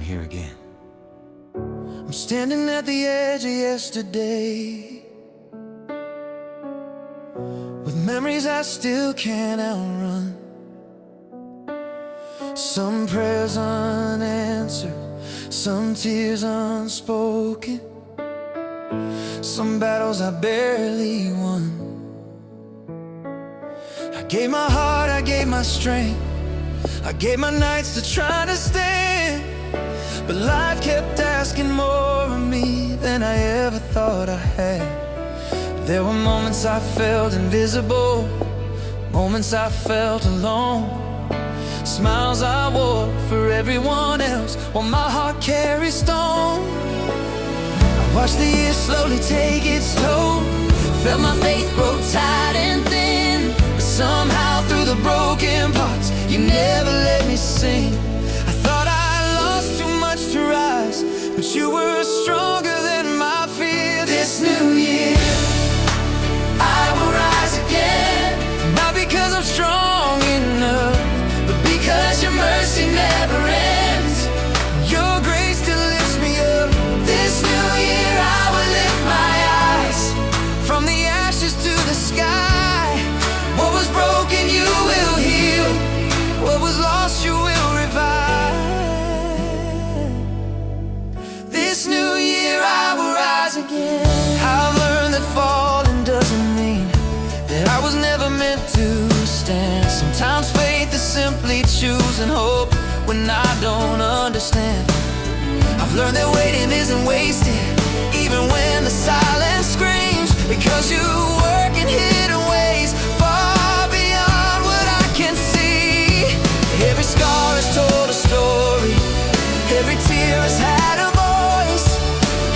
here again. I'm standing at the edge of yesterday, with memories I still can't outrun. Some prayers unanswered, some tears unspoken, some battles I barely won. I gave my heart, I gave my strength, I gave my nights to try to stand, but life kept asking more of me than I ever thought I had. There were moments I felt invisible, moments I felt alone, smiles I wore for everyone else while my heart carried stone. I watched the years slowly take its toll, felt my faith grow tight and thin, but somehow through the broken parts you never let me sing. I thought I lost too much to rise, but you were stronger than my fear. This new year I will rise again, not because I'm strong enough, but because your mercy never ends. Your grace still lifts me up. This new year I will lift my eyes from the ashes to the sky. What was broken you will heal, what was lost you will revive. This new year I will rise again. I've learned that falling doesn't mean that I was never meant to stand. Sometimes faith is simply choosing hope when I don't understand. I've learned that waiting isn't wasted, even when the silence screams, because you work in hidden ways far beyond what I can see. Every scar has told a story, every tear has had a voice,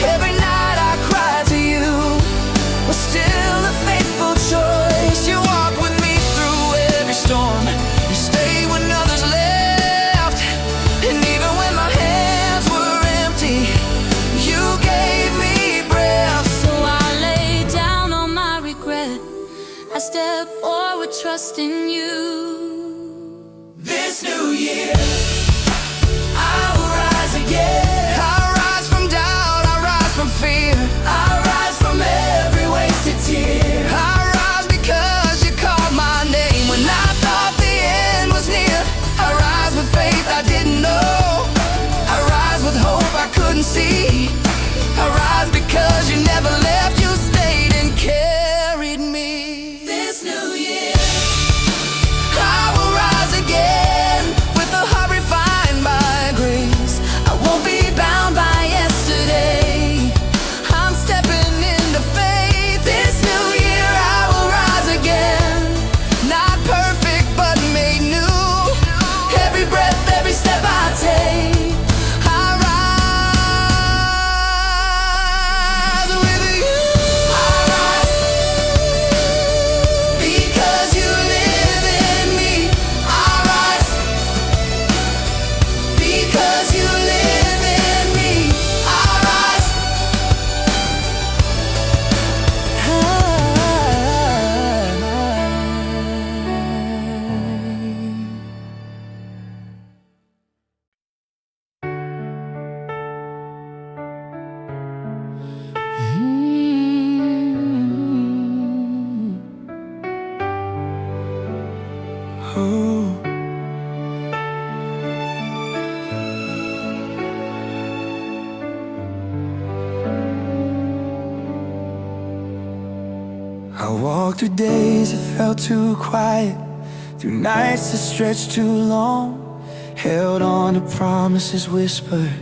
every night I cried to you was still a faithful choice. You walk with me through every storm, you stay when others left, and even when my hands were empty, you gave me breath. So I lay down all my regret, I step forward trusting you. This new year I will rise again. I rise from doubt, I rise from fear, I rise from every wasted tear. I rise because you called my name when I thought the end was near. I rise with faith I didn't know, I rise with hope I couldn't see. I rise because you never left, you stayed and carried me. This new year I will rise again, with a heart refined by grace. I won't be bound by yesterday, I'm stepping into faith. This new year I will rise again, not perfect but made new. Every breath, every step I take, I rise with you. I rise because you live in me. I rise because you live in me. I rise. Oh. I walked through days that felt too quiet, through nights that stretched too long, held on to promises whispered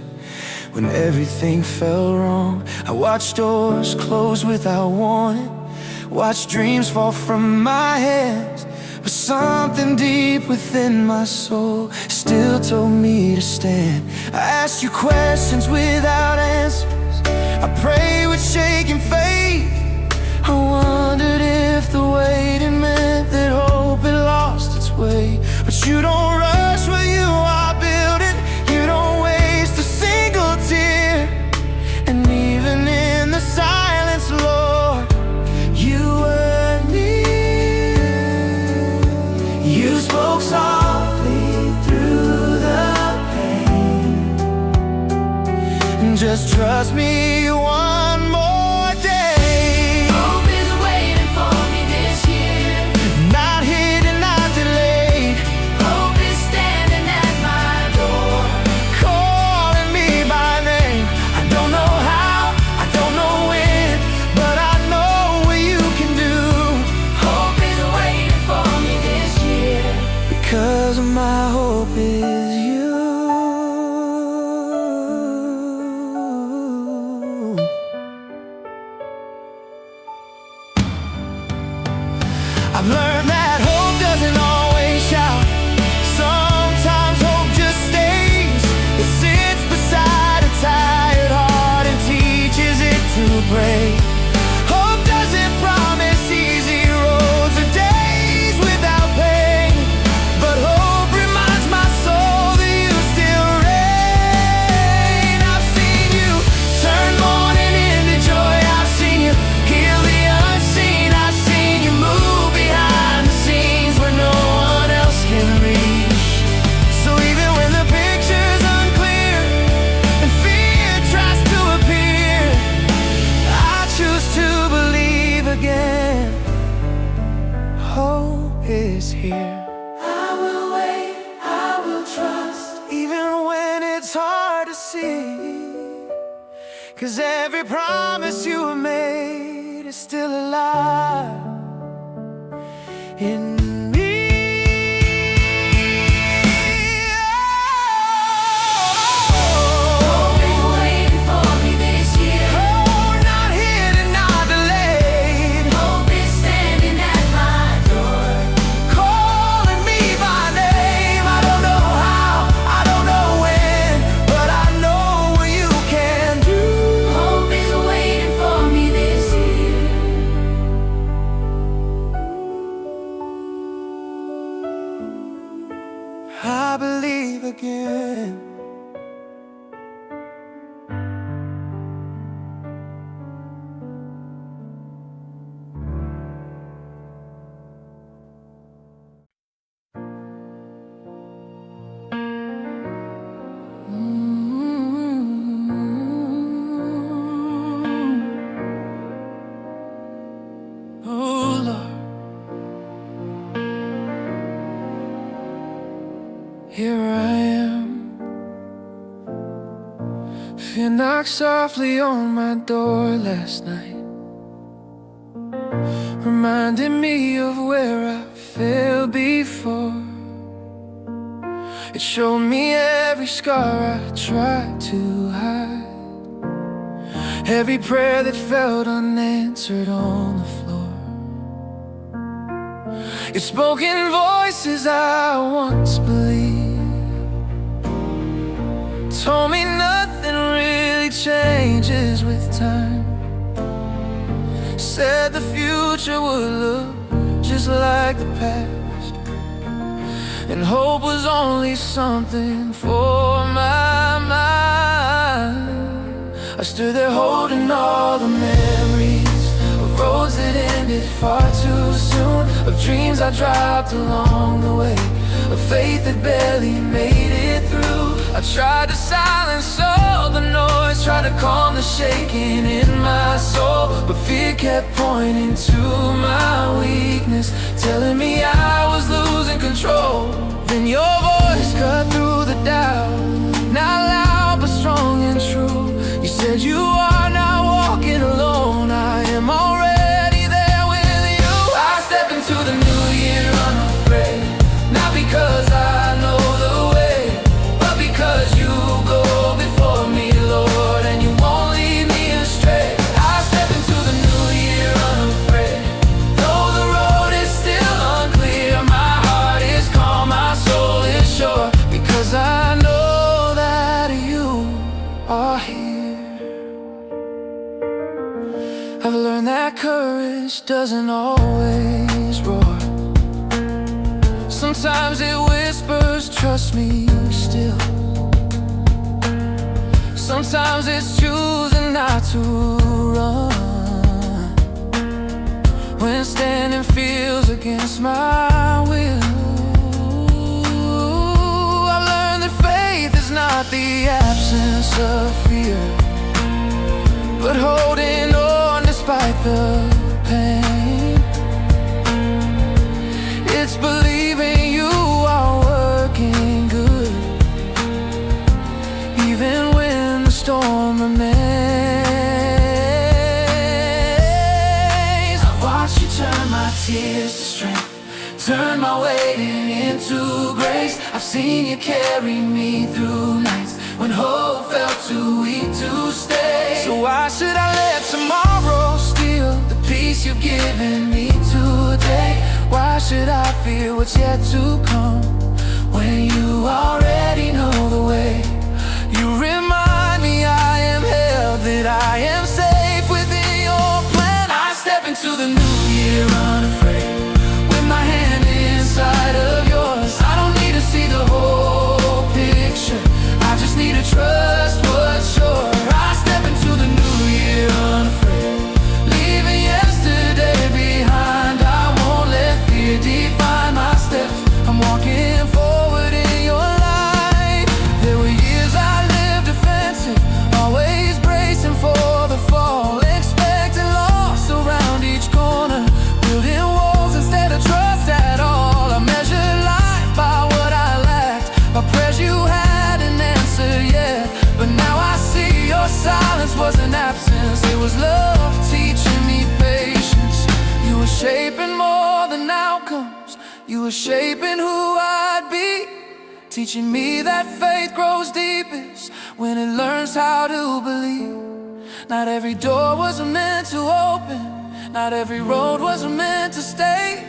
when everything felt wrong. I watched doors close without warning, watched dreams fall from my hands, but something deep within my soul still told me to stand. I asked you questions without answers, I prayed with shaking faith. I wondered if the waiting meant that hope had lost its way. But you don't rush what you are building, you don't waste a single tear. And even in the silence, Lord, you were near. You spoke softly through the pain, Just trust me one more day. Hope is waiting for me this year. Not hidden, not delayed. Hope is standing at my door, Calling me by name. I don't know how, I don't know when, but I know what you can do. hope is waiting for me this year. Because my hope is you. I've learned that hope doesn't always shout. Sometimes hope just stays. It sits beside a tired heart and teaches it to pray. Hope doesn't promise easy roads or days without pain, but hope reminds my soul that you still reign. I've seen you turn mourning into joy. I've seen you heal the unseen. I've seen you move behind the scenes where no one else can reach. So even when the picture's unclear and fear tries to appear, I choose to believe again. Hope is here. I will wait, I will trust. Even when it's hard to see, 'cause every promise you have made is still alive in me. Hope is waiting for me this year. Oh, not hidden, not delayed. Hope is standing at my door, Calling me by name. I don't know how, I don't know when, but I know what you can do. hope is waiting for me this year. I believe again. Oh Lord, here I am. Fear knocked softly on my door last night, reminded me of where I failed before. It showed me every scar I tried to hide, every prayer that felt unanswered on the floor. Your spoken voices I once believed told me nothing really changes with time. Said the future would look just like the past, and hope was only something for my mind. I stood there holding all the memories of roads that ended far too soon, of dreams I dropped along the way, of faith that barely made it through. I tried to silence all the noise, tried to calm the shaking in my soul, but fear kept pointing to my weakness, telling me I was losing control. Then your voice cut through the doubt, not loud but strong and true. You said you are not walking alone, I am already there with you. I step into the new year unafraid, not because I know the way, but because you go before me, Lord, and you won't lead me astray. I step into the new year unafraid, though the road is still unclear. My heart is calm, my soul is sure, because I know that you are here. I've learned that courage doesn't always roar. Sometimes it whispers, trust me still. Sometimes it's choosing not to run when standing feels against my will. I've learned that faith is not the absence of fear, tears to strength, turn my waiting into grace. I've seen you carry me through nights when hope felt too weak to stay. So why should I let tomorrow steal the peace you've given me today? Why should I fear what's yet to come when you already know the way? You remind me I am held, that I am safe within your plan. I step into the new year unafraid, with my hand inside of yours. I don't need to see the whole picture, I just need to trust what's sure. I step into the new year unafraid, leaving yesterday behind. I won't let fear define my steps, I'm walking forward in your light. There were years I lived defensive, always bracing for the fall, expecting loss around each corner, building walls instead of trust at all. I measured life by what I lacked, by prayers you hadn't answered yet. But now I see your silence wasn't absence, it was love teaching me patience. You were shaping more than outcomes, you were shaping who I'd be, teaching me that faith grows deepest when it learns how to believe. Not every door was meant to open, not every road was meant to stay.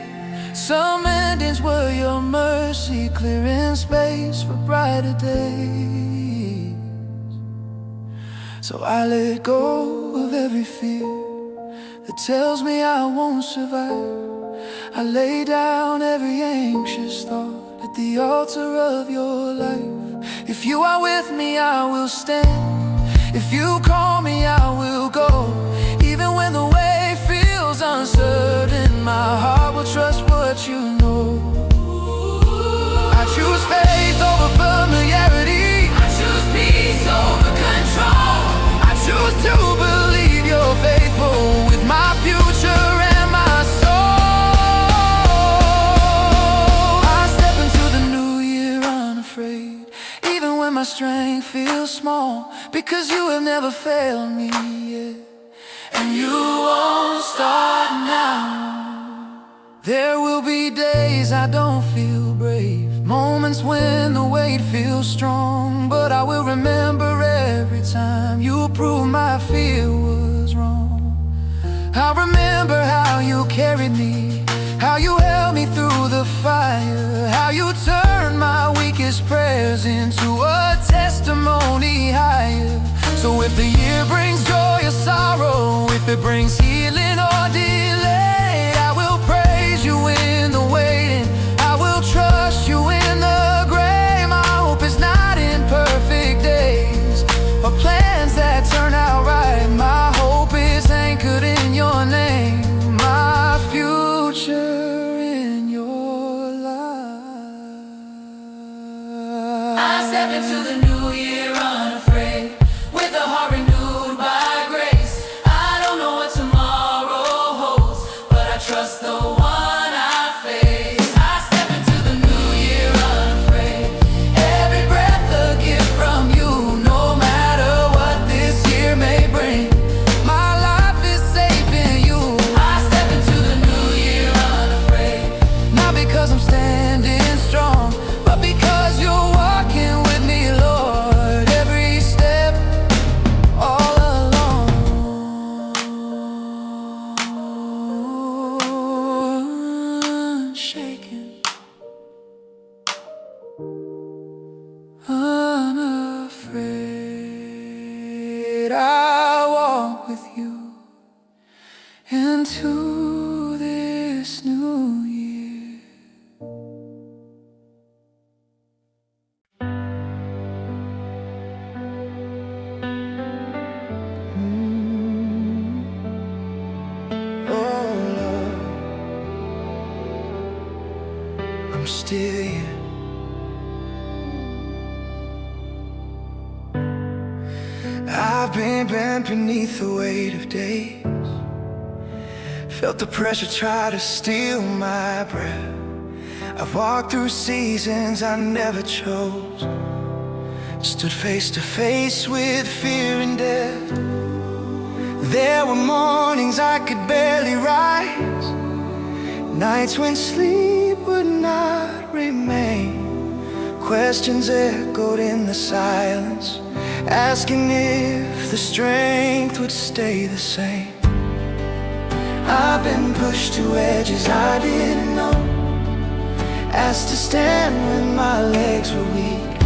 Some endings were your mercy, clearing space for brighter days. So I let go of every fear that tells me I won't survive. I lay down every anxious thought at the altar of your life. If you are with me, I will stand. If you call me, I will go. Even when the way feels uncertain, my heart will trust what you know. I choose faith over familiarity, I choose peace over control. I choose to believe you're faithful with my future and my soul. I step into the new year unafraid, even when my strength feels small, because you have never failed me yet, and you won't start now. There will be days I don't feel brave, moments when the weight feels strong, but I will remember every time you proved my fear was wrong. I remember how you carried me, how you held me through the fire, how you turned my weakest prayers into a testimony higher. So if the year brings joy or sorrow, if it brings healing or delay, I will praise you in the waiting, I will trust you in the gray. My hope is not in perfect days or plans that turn out right. My hope is anchored in your name, my future in your life. I step into the new year unafraid, with a heart renewed by grace. I don't know what tomorrow holds, but I trust the one I face. I step into the new year unafraid, every breath a gift from you, no matter what this year may bring. My life is safe in you. I step into the new year unafraid, not because I'm standing strong, but because you're walking with me, Lord, every step, all along. Shaken, unafraid, I walk with you into this new year. Oh Lord, I'm still here. I've been bent beneath the weight of days, felt the pressure try to steal my breath. I've walked through seasons I never chose, stood face to face with fear and death. There were mornings I could barely rise, Nights when sleep would not remain. Questions echoed in the silence, asking if the strength would stay the same. I've been pushed to edges I didn't know, asked to stand when my legs were weak.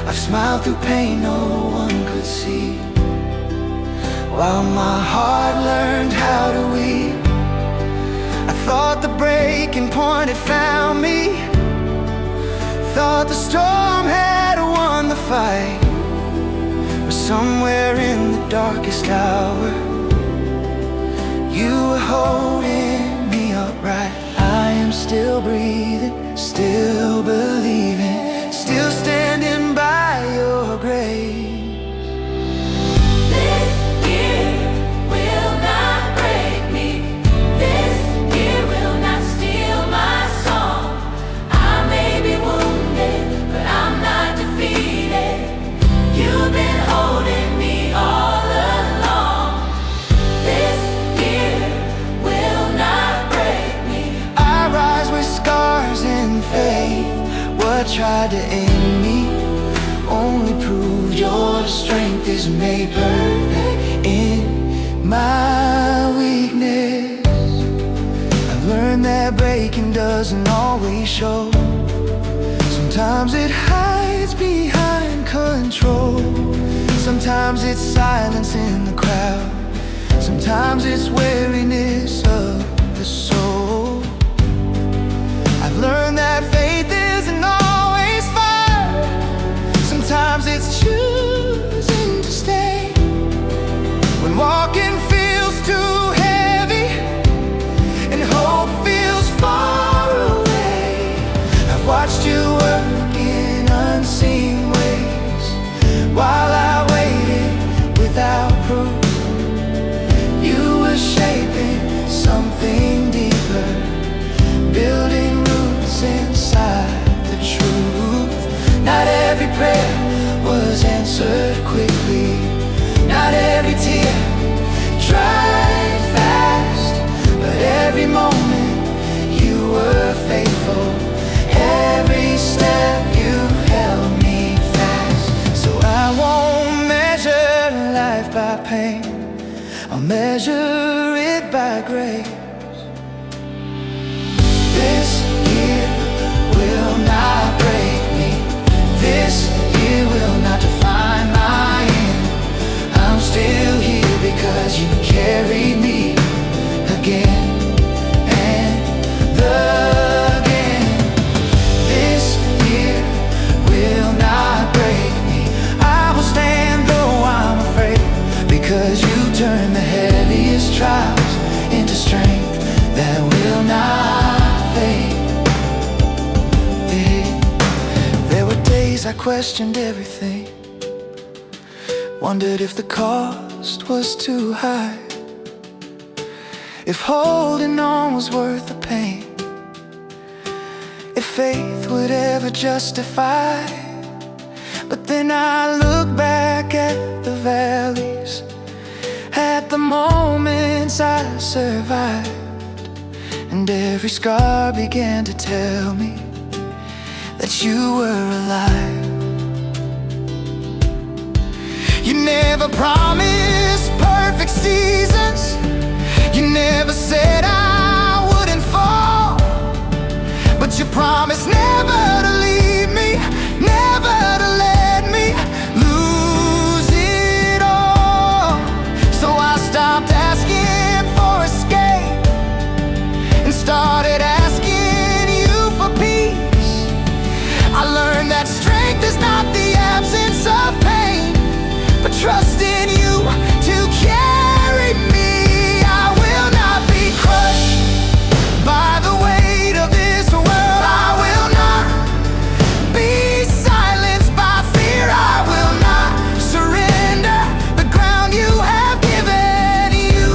I've smiled through pain no one could see, while my heart learned how to weep. I thought the breaking point had found me, thought the storm had won the fight. But somewhere in the darkest hour, you were holding me upright. I am still breathing, still believing, still standing by your grace. Tried to end me, only proved your strength is made perfect in my weakness. I've learned that breaking doesn't always show. Sometimes it hides behind control. Sometimes it's silence in the crowd. Sometimes it's weariness of the soul. I've learned that faith isn't always fire. Sometimes it's choosing to stay when walking feels too heavy and hope feels far away. I've watched you work in unseen ways while I waited without proof. You were shaping something deeper, building roots inside the truth. Not every prayer was answered quickly, not every tear dried fast, but every moment you were faithful. Every step you held me fast. So I won't measure life by pain, I'll measure it by grace. This year will not break me. This year will not define my end. I'm still here because you carried me again and again. This year will not break me. I will stand though I'm afraid, because you turn the heaviest trials into strength that will not fade. There were days I questioned everything, wondered if the cost was too high, if holding on was worth the pain, if faith would ever justify. But then I look back at the valleys, at the moments I survived, and every scar began to tell me that you were alive. You never promised perfect seasons, you never said I wouldn't fall, but you promised never to leave me, never to let me lose it all. So I stopped asking for escape and started asking you for peace. I learned that strength is not the absence of pain, but trust in you to carry me. I will not be crushed by the weight of this world. I will not be silenced by fear. I will not surrender the ground you have given. You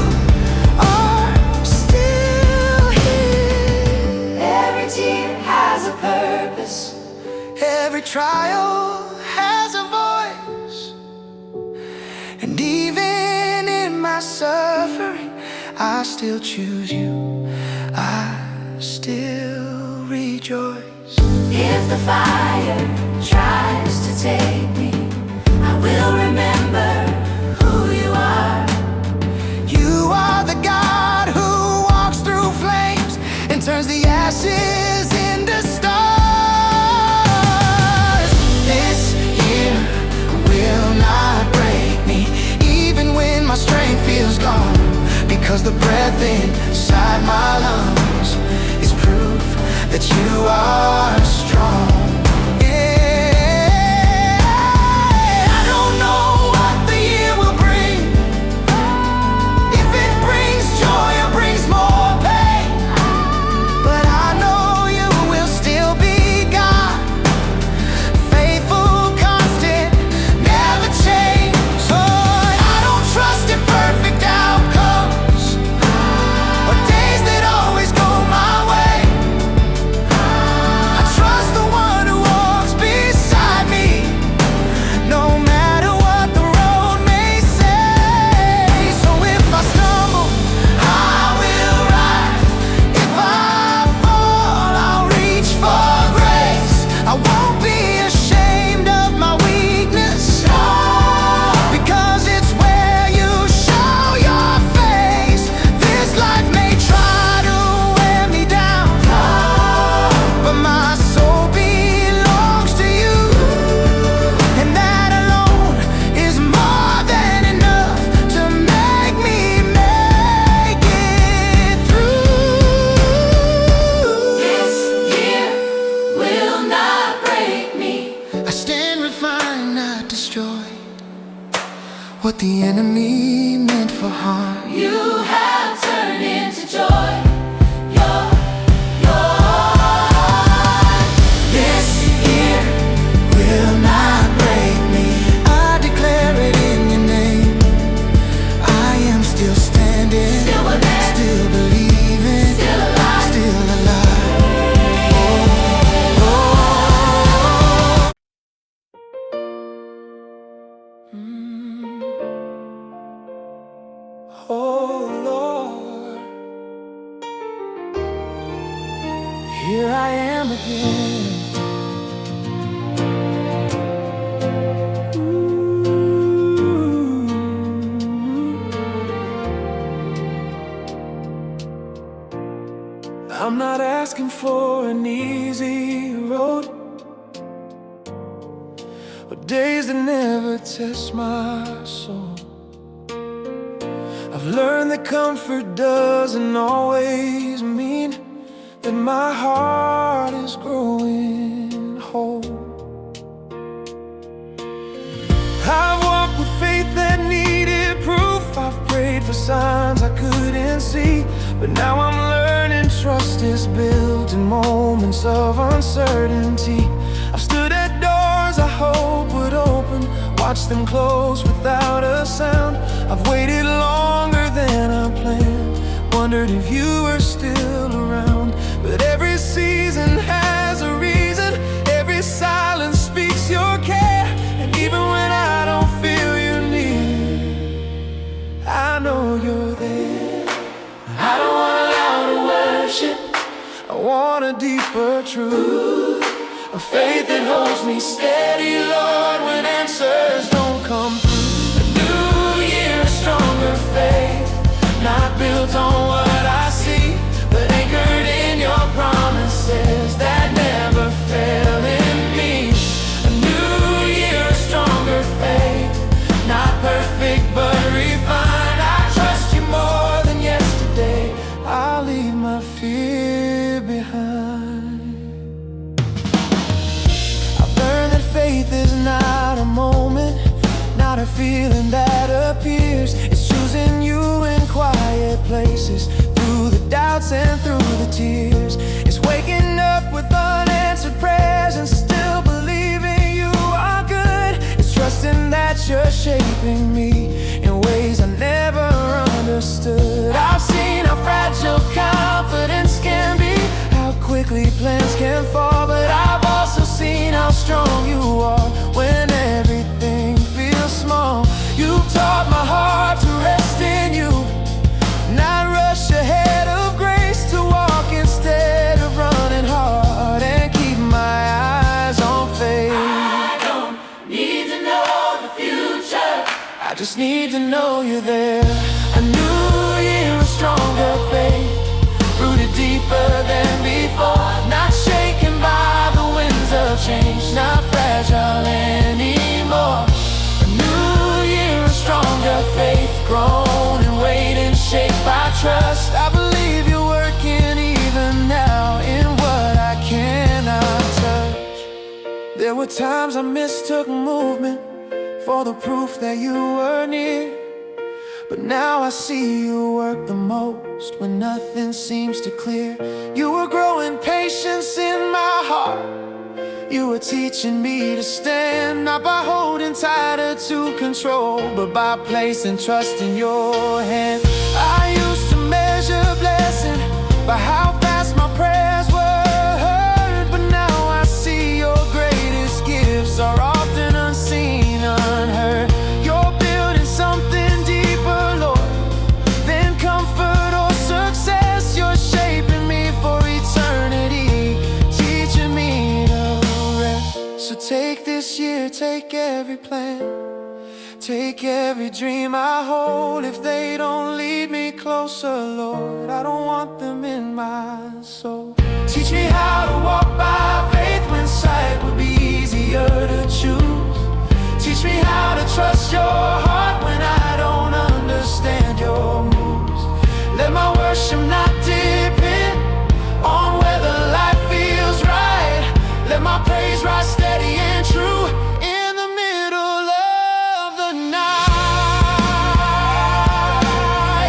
are still here. Every tear has a purpose, every trial has a voice, and even in my suffering I still choose you, I still rejoice. If the fire tries to take me, I will remember who you are. You are the God who walks through flames and turns the ashes into stars. This year will not break me, even when my strength feels gone, because the breath inside my lungs is proof that you are strong. What the enemy meant for harm, You have turned into joy. Your this year will not break me. I declare it in your name. I am still standing, Still with it. still believing, Still alive. still alive. Oh Lord, here I am again. I'm not asking for an easy road, or days that never test my soul. I've learned that comfort doesn't always mean that my heart is growing whole. I've walked with faith that needed proof. I've prayed for signs I couldn't see, but now I'm learning trust is built in moments of uncertainty. I've stood at doors I hope would open, watched them close without a sound. I've waited longer than I planned, wondered if you were still around. But every season has a reason, every silence speaks your care. And even when I don't feel you near, I know you're there. I don't want a louder worship, I want a deeper truth, a faith that holds me steady, Lord, when answers don't come through. A new year, a stronger faith, not built on what I see, but anchored in your promises that never fail in me. A new year, a stronger faith, not perfect but refined. I trust you more than yesterday, I'll leave my fear behind. I've learned that faith is not a moment, not a feeling that appears. It's choosing you in quiet places, through the doubts and through the tears. It's waking up with unanswered prayers and still believing you are good. It's trusting that you're shaping me in ways I never understood. I've seen how fragile confidence can be, how quickly plans can fall, but I've also seen how strong you are when everything feels small. You've taught my heart to rest in you, not rush ahead of grace, to just need to know you're there. A new year, a stronger faith, rooted deeper than before. Not shaken by the winds of change, not fragile anymore. A new year, a stronger faith, grown and waiting, shaped by trust. I believe you're working even now in what I cannot touch. There were times I mistook movement for the proof that you were near, but now I see you work the most when nothing seems to clear. You were growing patience in my heart. You were teaching me to stand, not by holding tighter to control, but by placing trust in your hand. I used to measure blessing by how fast my prayers were heard, but now I see your greatest gifts are often unseen, unheard. You're building something deeper, Lord, than comfort or success. You're shaping me for eternity, teaching me to rest. So take this year, take every plan, take every dream I hold. If they don't lead me closer, Lord, I don't want them in my soul. Teach me how to walk by faith when sight would be easier to choose. Teach me how to trust your heart when I don't understand your moves. Let my worship not depend on whether life feels right. Let my praise rise steady and true in the middle of the night.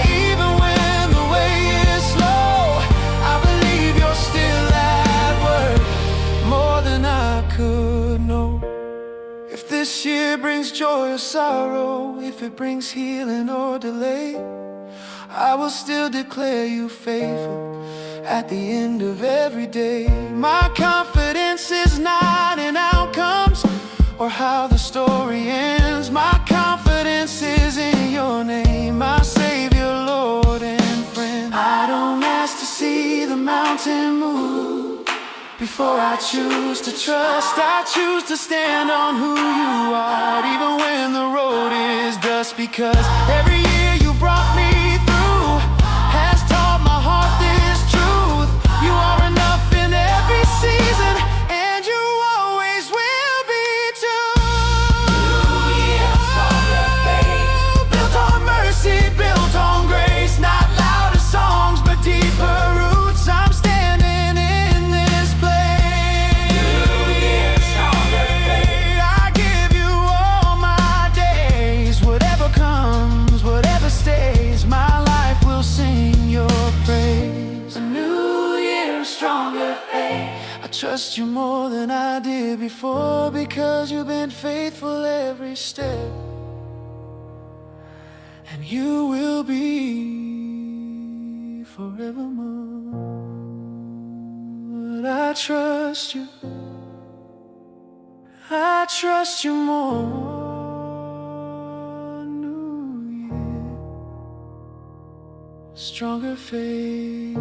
Even when the way is slow, I believe you're still at work, more than I could know. If this year brings joy or sorrow, if it brings healing or delay, I will still declare you faithful at the end of every day. My confidence is not in outcomes or how the story ends. My confidence is in your name, my Savior, Lord, and friend. I don't ask to see the mountain move before I choose to trust. I choose to stand on who you are, even when the road is dust. Because every year you brought me through has taught my heart this truth. You are enough in every season, and you always will be too. New year, stronger faith, built on mercy, built on grace. Not louder songs, but deeper roots. I'm standing in this place. New year, stronger faith, I give you all my days. Whatever comes, whatever stays, my life will sing your praise. A new year, stronger faith, I trust you more than I did before, because you've been faithful every step, and you will be forevermore. I trust you, I trust you more. New year, stronger faith.